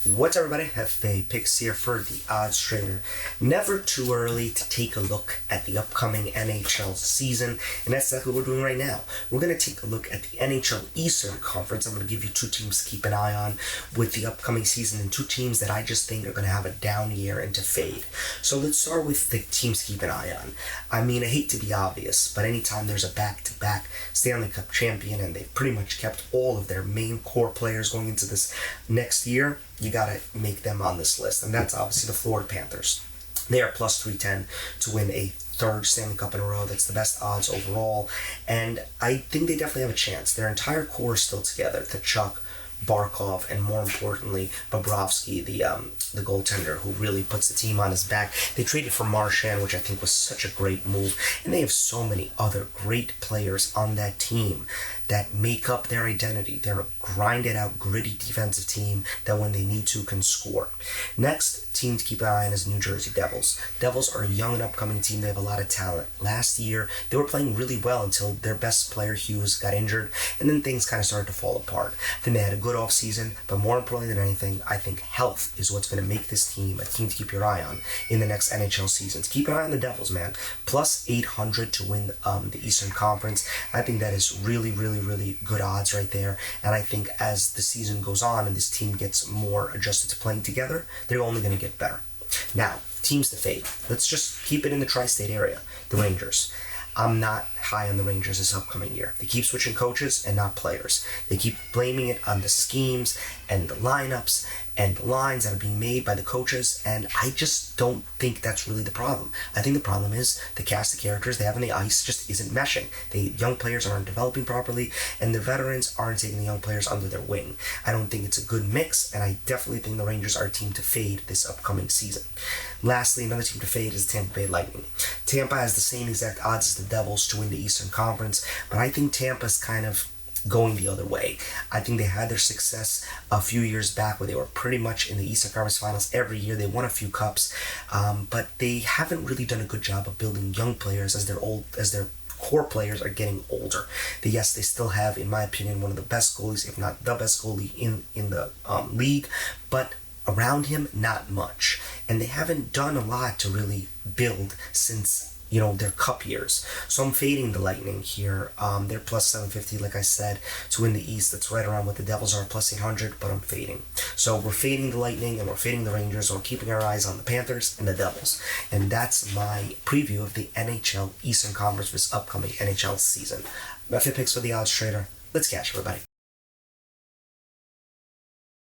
What's up, everybody? Jefe Picks here for the Odds Trader. Never too early to take a look at the upcoming NHL season, and that's exactly what we're doing right now. We're going to take a look at the NHL Eastern Conference. I'm going to give you two teams to keep an eye on with the upcoming season, and two teams that I just think are going to have a down year and to fade. So let's start with the teams to keep an eye on. I mean, I hate to be obvious, but anytime there's a back-to-back Stanley Cup champion, and they've pretty much kept all of their main core players going into this next year, you gotta make them on this list, and that's obviously the Florida Panthers. They are plus 310 to win a third Stanley Cup in a row. That's the best odds overall, and I think they definitely have a chance. Their entire core is still together. Tkachuk, Barkov, and more importantly, Bobrovsky, the goaltender who really puts the team on his back. They traded for Marchand, which I think was such a great move, and they have so many other great players on that team that make up their identity. They're a grinded-out, gritty defensive team that when they need to can score. Next team to keep an eye on is New Jersey Devils. Devils are a young and upcoming team. They have a lot of talent. Last year, they were playing really well until their best player, Hughes, got injured, and then things kind of started to fall apart. Then they had a good offseason, but more importantly than anything, I think health is what's going to make this team a team to keep your eye on in the next NHL seasons. Keep an eye on the Devils, man. Plus 800 to win the Eastern Conference. I think that is really good odds right there, and I think as the season goes on and this team gets more adjusted to playing together, they're only going to get better. Now, teams to fade. Let's just keep it in the tri-state area. The Rangers. I'm not high on the Rangers this upcoming year. They keep switching coaches and not players. They keep blaming it on the schemes and the lineups and the lines that are being made by the coaches, and I just don't think that's really the problem. I think the problem is the cast of characters they have on the ice just isn't meshing. The young players aren't developing properly, and the veterans aren't taking the young players under their wing. I don't think it's a good mix, and I definitely think the Rangers are a team to fade this upcoming season. Lastly, another team to fade is the Tampa Bay Lightning. Tampa has the same exact odds as the Devils to win the Eastern Conference, but I think Tampa's kind of going the other way. I think they had their success a few years back where they were pretty much in the Eastern Conference Finals every year. They won a few cups, but they haven't really done a good job of building young players as their core players are getting older. Yes, they still have, in my opinion, one of the best goalies, if not the best goalie in the league, but around him, not much. And they haven't done a lot to really build since their cup years. So I'm fading the Lightning here. They're plus 750, like I said, to win the East. That's right around what the Devils are, plus 800, but I'm fading. So we're fading the Lightning and we're fading the Rangers. We're keeping our eyes on the Panthers and the Devils. And that's my preview of the NHL Eastern Conference for this upcoming NHL season. Jefe Picks for the Odds Trader. Let's cash, everybody.